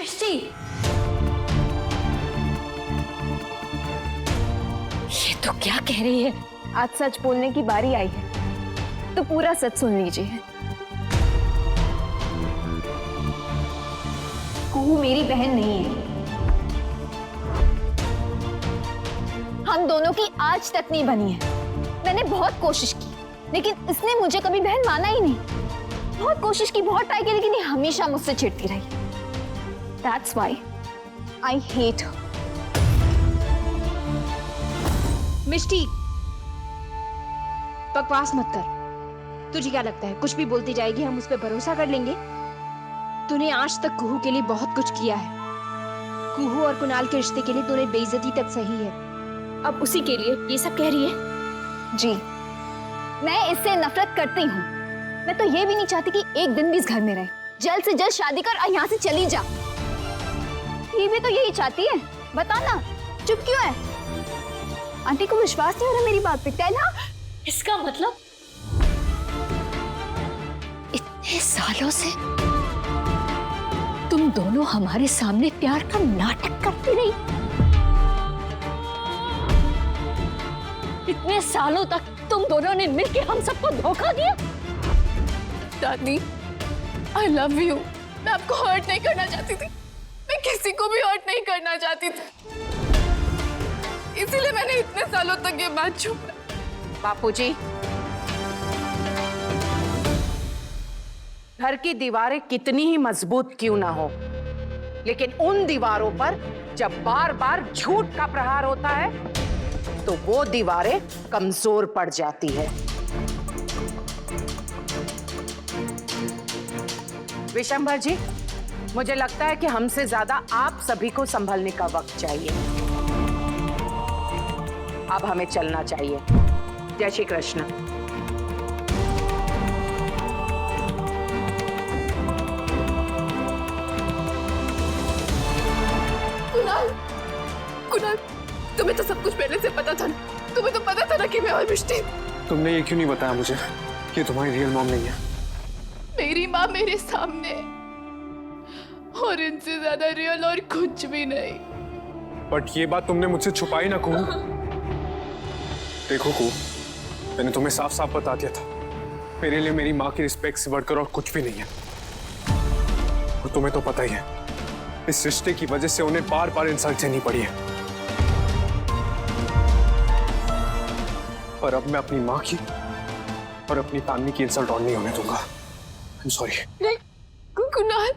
मिष्टी, ये तो क्या कह रही है? आज सच बोलने की बारी आई है, तो पूरा सच सुन लीजिए। कुहू मेरी बहन नहीं है। हम दोनों की आज तक नहीं बनी है। मैंने बहुत कोशिश की, लेकिन इसने मुझे कभी बहन माना ही नहीं। बहुत कोशिश की, बहुत ट्राई की, लेकिन ये हमेशा मुझसे चिढ़ती रही। That's why I hate her. मिष्टी, बकवास मत कर। तुझे क्या लगता है कुछ भी बोलती जाएगी हम उस पर भरोसा कर लेंगे? तूने आज तक कुहू के लिए बहुत कुछ किया है। कुहू और कुणाल के रिश्ते के लिए तूने बेइज्जती तक सही है। अब उसी के लिए ये सब कह रही है? जी, मैं इससे नफरत करती हूँ। मैं तो ये भी नहीं चाहती कि एक दिन भी इस घर में रहे। जल्द से जल्द शादी कर और यहाँ से चली जा। ये भी तो यही चाहती है। बता ना, चुप क्यों है? आंटी को विश्वास नहीं हो रहा मेरी बात पे? ना, इसका मतलब इतने सालों से तुम दोनों हमारे सामने प्यार का नाटक करती रही। इतने सालों तक तुम दोनों ने मिलकर हम सबको धोखा दिया। दादी, I love you। मैं आपको हर्ट नहीं करना चाहती थी। मैं किसी को भी हर्ट नहीं करना चाहती थी, इसीलिए मैंने इतने सालों तक ये बात छुपा। बापूजी, घर की दीवारें कितनी ही मजबूत क्यों ना हो, लेकिन उन दीवारों पर जब बार बार झूठ का प्रहार होता है तो वो दीवारें कमजोर पड़ जाती है। विशंभर जी, मुझे लगता है कि हमसे ज्यादा आप सभी को संभलने का वक्त चाहिए। अब हमें चलना चाहिए। जय श्री कृष्ण। कुणाल, कुणाल, तुम्हें तो सब कुछ पहले से पता था ना। तुम्हें तो पता था ना कि मैं और मिष्टी। तुमने ये क्यों नहीं बताया मुझे कि तुम्हारी रियल मॉम नहीं है? मेरी माँ मेरे सामने, और इनसे ज्यादा रियल और कुछ भी नहीं। बट ये बात तुमने मुझसे छुपाई ना कुहू। देखो कुहू, मैंने तुम्हें साफ साफ बता दिया था, मेरे लिए मेरी माँ की रिस्पेक्ट से बढ़कर और कुछ भी नहीं है। और तुम्हें तो पता ही है, इस रिश्ते की वजह से उन्हें बार बार इंसल्ट झेलनी पड़ी है। पर अब मैं अपनी माँ की और अपनी तान्नी की इंसल्ट और नहीं होने दूंगा। I am sorry. Kunal,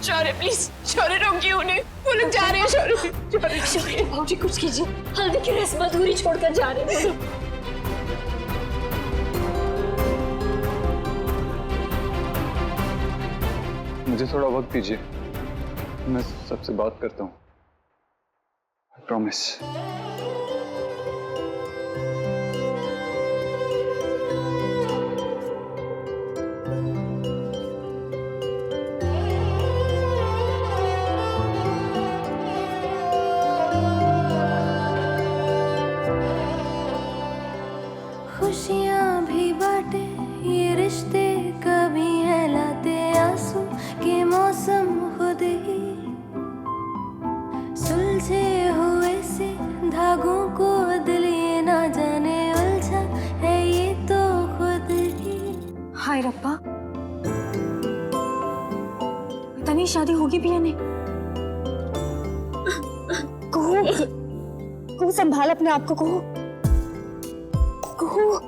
Shaurya please, Shaurya रोकिए उन्हें। वो लोग जा रहे हैं। शौर्य, शौर्य भाजी कुछ कीजिए, हल्दी की रस्म अधूरी छोड़कर जा रहे हैं। मुझे थोड़ा वक्त दीजिए, मैं सबसे बात करता हूँ। I promise. खुशियाँ भी बांटे ये रिश्ते, कभी है लाते आंसू के मौसम खुद ही सुलझे हुए से धागों को दिल ये ना जाने उलझा है ये तो खुद ही। हाय रब्बा, पता नहीं शादी होगी भी या नहीं। कुहू, संभाल अपने आप को। कुहू, कुहू।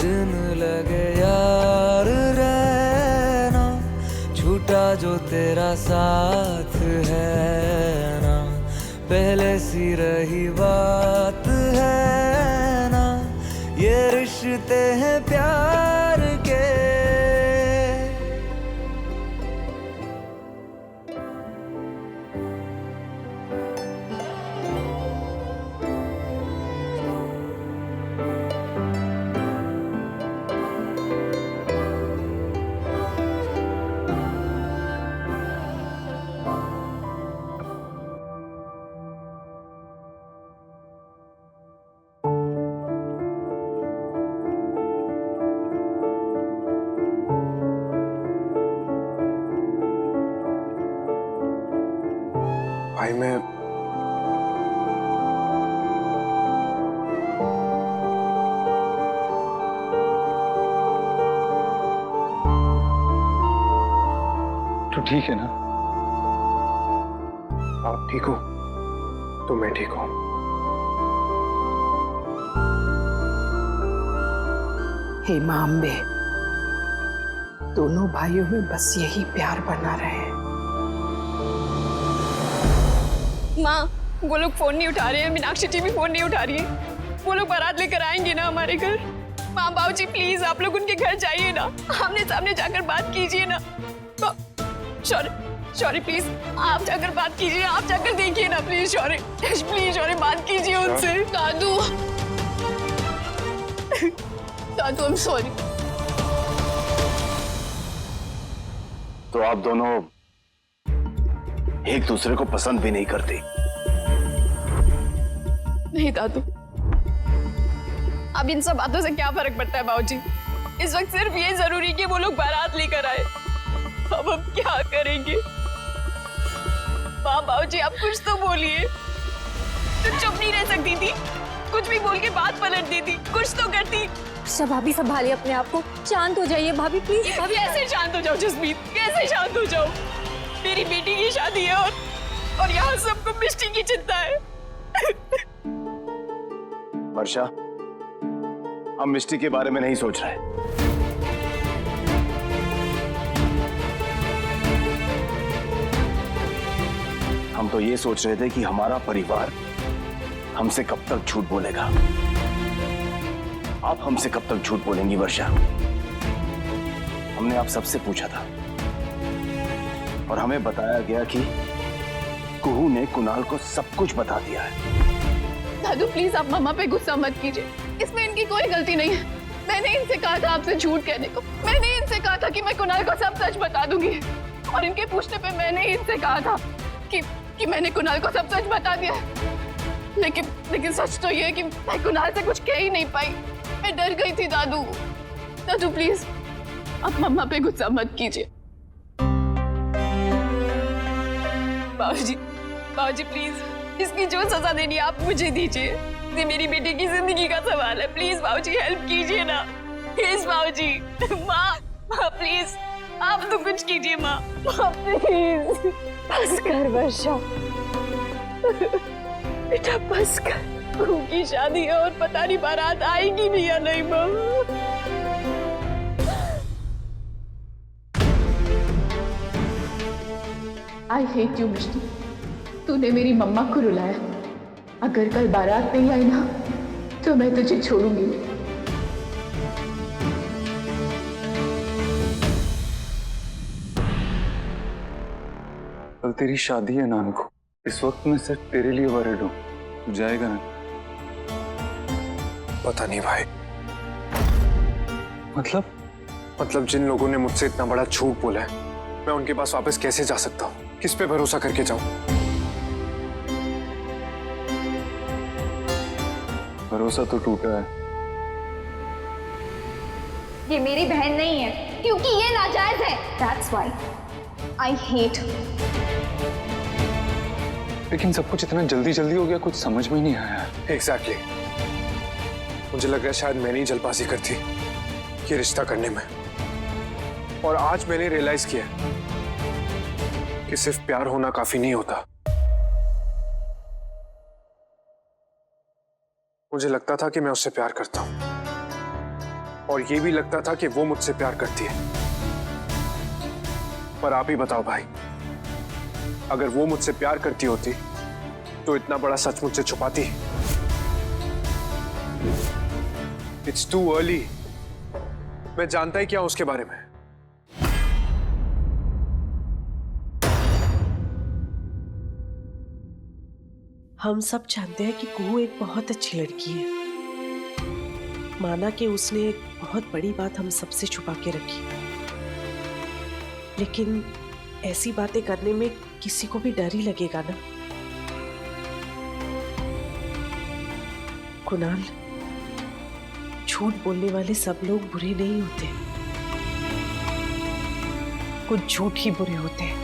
दिन लगे यार रहना, छूटा जो तेरा साथ है ना, पहले सी रही बात है ना, ये रिश्ते हैं प्यार के। भाई मैं तो ठीक है ना? आप ठीक हो तो मैं ठीक हूं। हे मां अम्बे, दोनों भाइयों में बस यही प्यार बना रहे। माँ, वो लोग फोन नहीं उठा रहे हैं, मीनाक्षी जी भी फोन नहीं उठा रही है। वो लोग बारात लेकर आएंगे ना हमारे घर। माँ बाबूजी प्लीज आप लोग उनके घर जाइए ना, आमने सामने जाकर बात कीजिए ना। शौर्य प्लीज आप जाकर बात कीजिए, आप जाकर देखिए ना प्लीज शौर्य, प्लीज शौर्य बात कीजिए उनसे। दादू दादू आई एम सॉरी। तो आप दोनों एक दूसरे को पसंद भी नहीं करती? नहीं दादू, अब इन सब बातों से क्या फर्क पड़ता है बाबूजी। इस वक्त सिर्फ ये जरूरी कि वो लोग बारात लेकर आए। अब हम क्या करेंगे? माँ बाबूजी आप कुछ तो बोलिए। तुम चुप नहीं रह सकती थी, कुछ भी बोल के बात पलट देती, कुछ तो करती। अच्छा भाभी संभालिए अपने आप को, शांत हो जाइए भाभी प्लीज। भाभी कैसे शांत हो जाओ जसमीत, कैसे शांत हो जाओ? मेरी बेटी की शादी है और यहाँ सबको मिष्टी की चिंता है। वर्षा, हम मिष्टी के बारे में नहीं सोच रहे। हम तो ये सोच रहे थे कि हमारा परिवार हमसे कब तक झूठ बोलेगा। आप हमसे कब तक झूठ बोलेंगी वर्षा? हमने आप सबसे पूछा था और हमें बताया गया कि कुहू ने कुणाल को सब कुछ बता दिया है। दादू प्लीज आप मम्मा पे गुस्सा मत कीजिए, इसमें इनकी कोई गलती नहीं है। मैंने इनसे कहा था आपसे झूठ कहने को, मैंने इनसे कहा था कि मैं कुणाल को सब सच बता दूंगी और इनके पूछने पे मैंने इनसे कहा था कि मैंने कुणाल को सब सच बता दिया। लेकिन सच तो ये है कि मैं कुणाल से कुछ कह ही नहीं पाई, मैं डर गई थी। दादू प्लीज आप मम्मा पे गुस्सा मत कीजिए। बाबूजी प्लीज इसकी जो सजा देनी आप मुझे दीजिए। ये मेरी बेटी की जिंदगी का सवाल है, प्लीज बाबूजी हेल्प कीजिए ना, प्लीज बाबूजी। माँ प्लीज आप तो कुछ कीजिए माँ प्लीज। बस कर वर्षा, बेटा बस कर, उनकी शादी है और पता नहीं बारात आएगी भी या नहीं। माँ आई हेट यू मिष्टी, तूने मेरी मम्मा को रुलाया। अगर कल बारात नहीं आई ना तो मैं तुझे छोड़ूंगी। कल तेरी शादी है नानू को, इस वक्त मैं सिर्फ तेरे लिए वरीड हूँ। तू जाएगा ना? पता नहीं भाई। मतलब जिन लोगों ने मुझसे इतना बड़ा झूठ बोला है, मैं उनके पास वापस कैसे जा सकता हूँ? किस पे भरोसा करके जाऊं? भरोसा तो टूटा है। ये मेरी बहन नहीं है क्योंकि ये नाजायज है। That's why I hate her. लेकिन सब कुछ इतना जल्दी हो गया, कुछ समझ में नहीं आया। Exactly. मुझे लग रहा है शायद मैंने ही जल्दबाजी कर दी ये रिश्ता करने में, और आज मैंने रियलाइज किया कि सिर्फ प्यार होना काफी नहीं होता। मुझे लगता था कि मैं उससे प्यार करता हूं और ये भी लगता था कि वो मुझसे प्यार करती है, पर आप ही बताओ भाई, अगर वो मुझसे प्यार करती होती तो इतना बड़ा सच मुझसे छुपाती? It's too early. मैं जानता ही क्या हूं उसके बारे में। हम सब जानते हैं कि कुहू एक बहुत अच्छी लड़की है। माना कि उसने एक बहुत बड़ी बात हम सबसे छुपा के रखी, लेकिन ऐसी बातें करने में किसी को भी डर ही लगेगा ना। कुणाल, झूठ बोलने वाले सब लोग बुरे नहीं होते, कुछ झूठ ही बुरे होते हैं।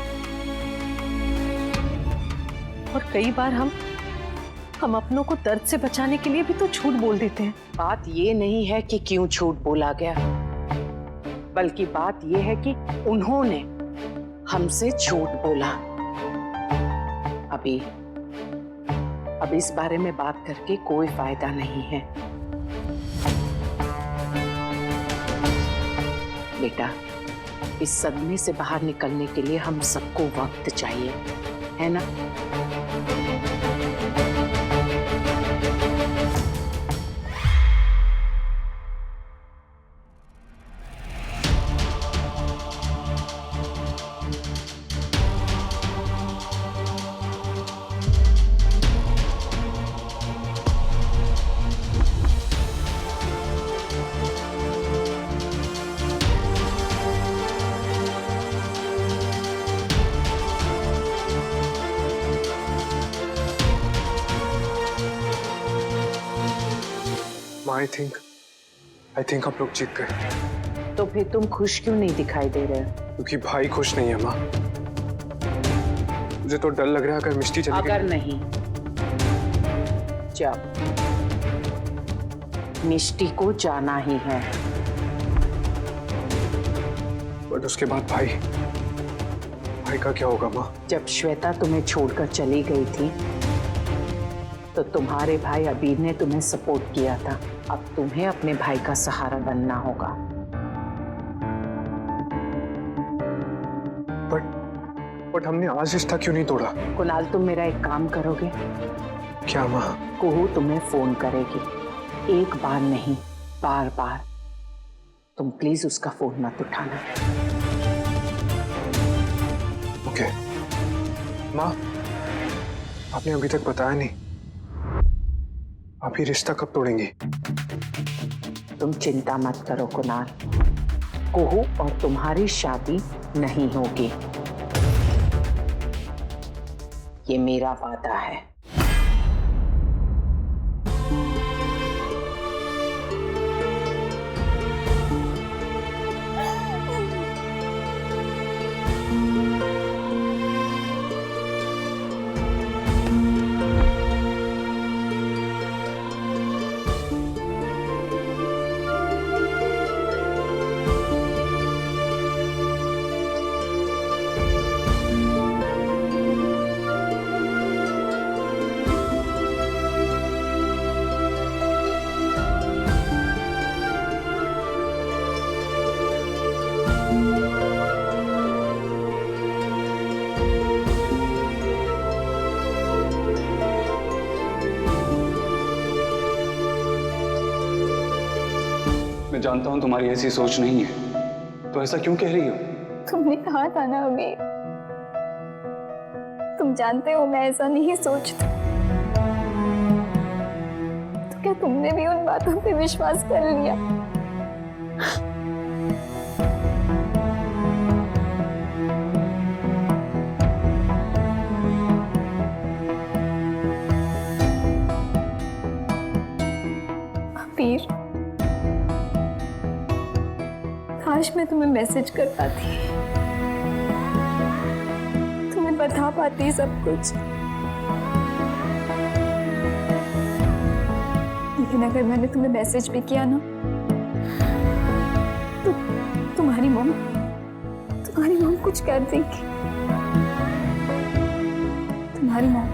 और कई बार हम अपनों को दर्द से बचाने के लिए भी तो झूठ बोल देते हैं। बात ये नहीं है कि क्यों झूठ बोला गया, बल्कि बात ये है कि उन्होंने हमसे झूठ बोला। अब इस बारे में बात करके कोई फायदा नहीं है। बेटा, इस सदमे से बाहर निकलने के लिए हम सबको वक्त चाहिए, है ना? आई थिंक आप लोग जीत गए। तो फिर तुम खुश क्यों नहीं दिखाई दे रहे? क्योंकि भाई खुश नहीं है माँ। मुझे तो डर लग रहा है अगर मिष्टी चली गई। अगर नहीं, जाओ, मिष्टी को जाना ही है। बट उसके बाद भाई का क्या होगा माँ? जब श्वेता तुम्हें छोड़कर चली गई थी तो तुम्हारे भाई अबीर ने तुम्हें सपोर्ट किया था। अब तुम्हें अपने भाई का सहारा बनना होगा। बट हमने आज रिश्ता क्यों नहीं तोड़ा? कुणाल, तुम मेरा एक काम करोगे? क्या माँ? कुहू तुम्हें फोन करेगी, एक बार नहीं, बार बार। तुम प्लीज उसका फोन मत उठाना। ओके माँ, आपने अभी तक बताया नहीं, आप ये रिश्ता कब तोड़ेंगी? तुम चिंता मत करो कुणाल, कुहू और तुम्हारी शादी नहीं होगी, ये मेरा वादा है। मैं जानता हूं तुम्हारी ऐसी सोच नहीं है, तो ऐसा क्यों कह रही हो? तुमने कहा था ना अभी, तुम जानते हो मैं ऐसा नहीं सोचती। तो क्या तुमने भी उन बातों पे विश्वास कर लिया? अबीर, काश मैं तुम्हें मैसेज कर पाती, तुम्हें बता पाती सब कुछ। लेकिन अगर मैंने तुम्हें मैसेज भी किया ना, तो तुम्हारी मॉम कुछ कर देगी। तुम्हारी मॉम,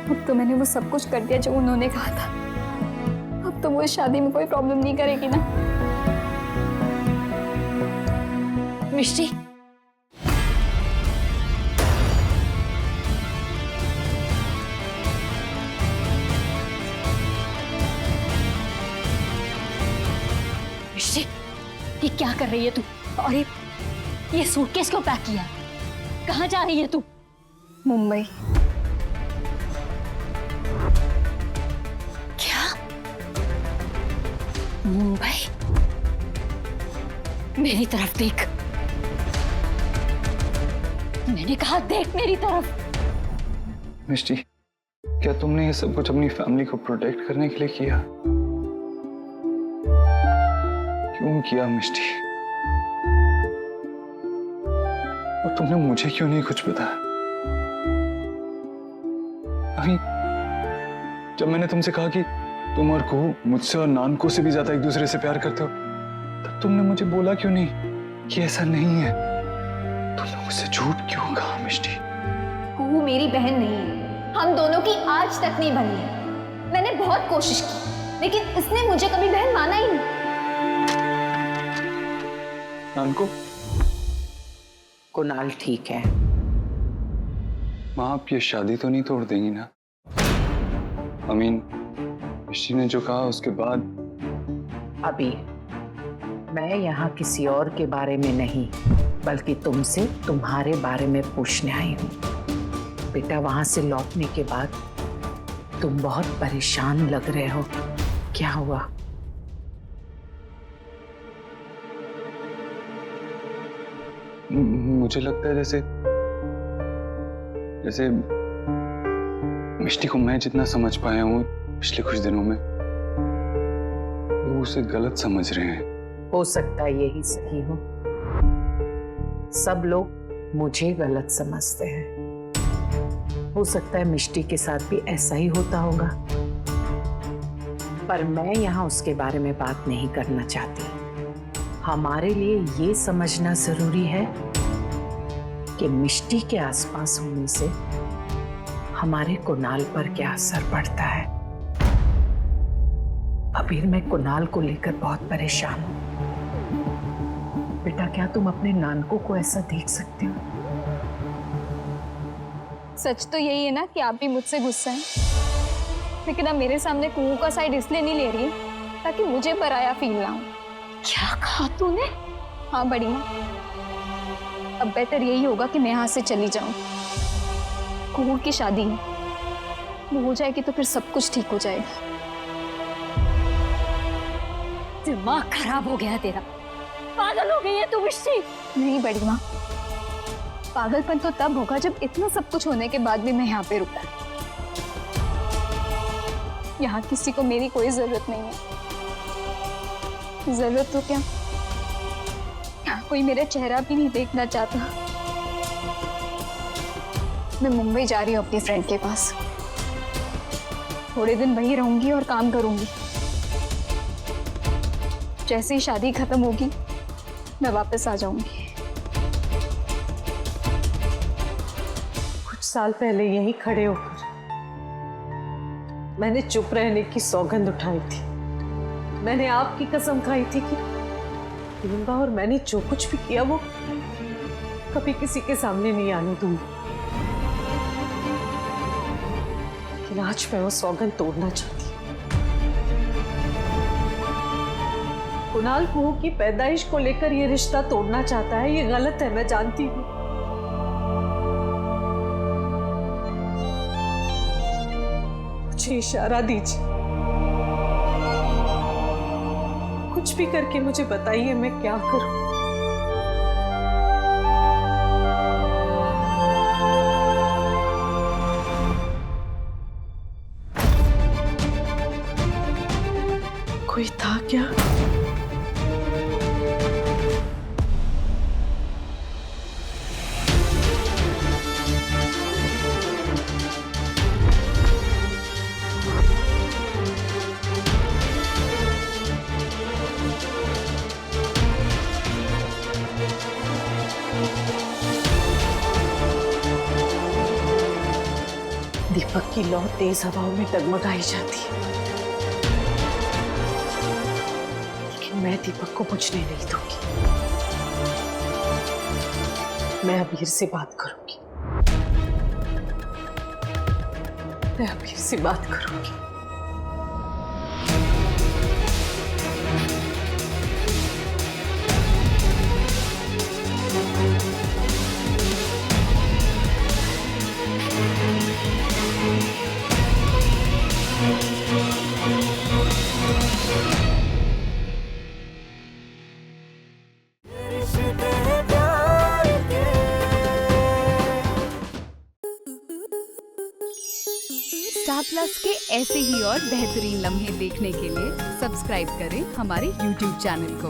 अब तो मैंने वो सब कुछ कर दिया जो उन्होंने कहा था। अब तो वो इस शादी में कोई प्रॉब्लम नहीं करेगी ना? मिष्टी, मिश्री, ये क्या कर रही है तू? और ये सूटकेस क्यों पैक किया? कहाँ जा रही है तू? मुंबई। क्या? मुंबई? मेरी तरफ देख। मैंने कहा देख मेरी तरफ। मिष्टी, क्या तुमने ये सब कुछ अपनी फैमिली को प्रोटेक्ट करने के लिए किया? क्यों किया मिष्टी? और तुमने मुझे क्यों नहीं कुछ बताया? अभी जब मैंने तुमसे कहा कि तुम और कुहू मुझसे और नानको से भी ज्यादा एक दूसरे से प्यार करते हो, तब तुमने मुझे बोला क्यों नहीं कि ऐसा नहीं है? तुमने मुझसे झूठ क्यों कहा मिष्टी? कुहू मेरी बहन नहीं है, हम दोनों की आज तक नहीं बनी है। मैंने बहुत कोशिश की, लेकिन इसने मुझे कभी बहन माना ही नहीं। नानको, कुणाल ठीक है। माँ आप ये शादी तो नहीं तोड़ देंगी ना? अमीन, मिष्टी ने जो कहा उसके बाद। अभी मैं यहाँ किसी और के बारे में नहीं, बल्कि तुमसे तुम्हारे बारे में पूछने आई हूँ। बेटा, वहां से लौटने के बाद तुम बहुत परेशान लग रहे हो। क्या हुआ? मुझे लगता है जैसे मिष्टी को मैं जितना समझ पाया हूँ पिछले कुछ दिनों में, लोग उसे गलत समझ रहे हैं। हो सकता है यही सही हो। सब लोग मुझे गलत समझते हैं। हो सकता है मिष्टी के साथ भी ऐसा ही होता होगा, पर मैं यहाँ उसके बारे में बात नहीं करना चाहती। हमारे लिए ये समझना जरूरी है कि मिष्टी के आसपास होने से हमारे कुणाल पर क्या असर पड़ता है। अबीर, मैं कुणाल को लेकर बहुत परेशान हूं। बेटा, क्या तुम अपने नानको को ऐसा देख सकते हो? सच तो यही है ना कि आप भी मुझसे गुस्सा हैं, लेकिन अब मेरे सामने कुहू का साइड इसलिए नहीं ले रही है ताकि मुझे पराया फील ना हो। क्या कहा तूने? हाँ बड़ी माँ, अब बेहतर यही होगा कि मैं यहाँ से चली जाऊं। कुहू की शादी है, वो हो जाएगी तो फिर सब कुछ ठीक हो जाएगा। दिमाग खराब हो गया तेरा। पागल हो गई है तू मिष्टी। नहीं बड़ी माँ, पागलपन तो तब होगा जब इतना सब कुछ होने के बाद भी मैं यहाँ पे रुकूं। यहाँ किसी को मेरी कोई जरूरत नहीं है। जरूरत तो क्या, यहाँ कोई मेरा चेहरा भी नहीं देखना चाहता। मैं मुंबई जा रही हूँ अपनी फ्रेंड के पास। थोड़े दिन वहीं रहूंगी और काम करूंगी। जैसे ही शादी खत्म होगी मैं वापस आ जाऊंगी। कुछ साल पहले यहीं खड़े होकर मैंने चुप रहने की सौगंध उठाई थी। मैंने आपकी कसम खाई थी कि गंगा और मैंने जो कुछ भी किया वो कभी किसी के सामने नहीं आने दूंगी। लेकिन आज मैं वो सौगंध तोड़ना चाहती हूँ। कुणाल कुहू की पैदाइश को लेकर ये रिश्ता तोड़ना चाहता है, ये गलत है, मैं जानती हूँ। मुझे इशारा दीजिए, कुछ भी करके मुझे बताइए मैं क्या करूं। कोई था क्या? दीपक की लौ तेज हवाओं में डगमगाई जाती है, लेकिन मैं दीपक को बुझने नहीं दूंगी। मैं अबीर से बात करूंगी, मैं अबीर से बात करूंगी। प्लस के ऐसे ही और बेहतरीन लम्हे देखने के लिए सब्सक्राइब करें हमारे YouTube चैनल को।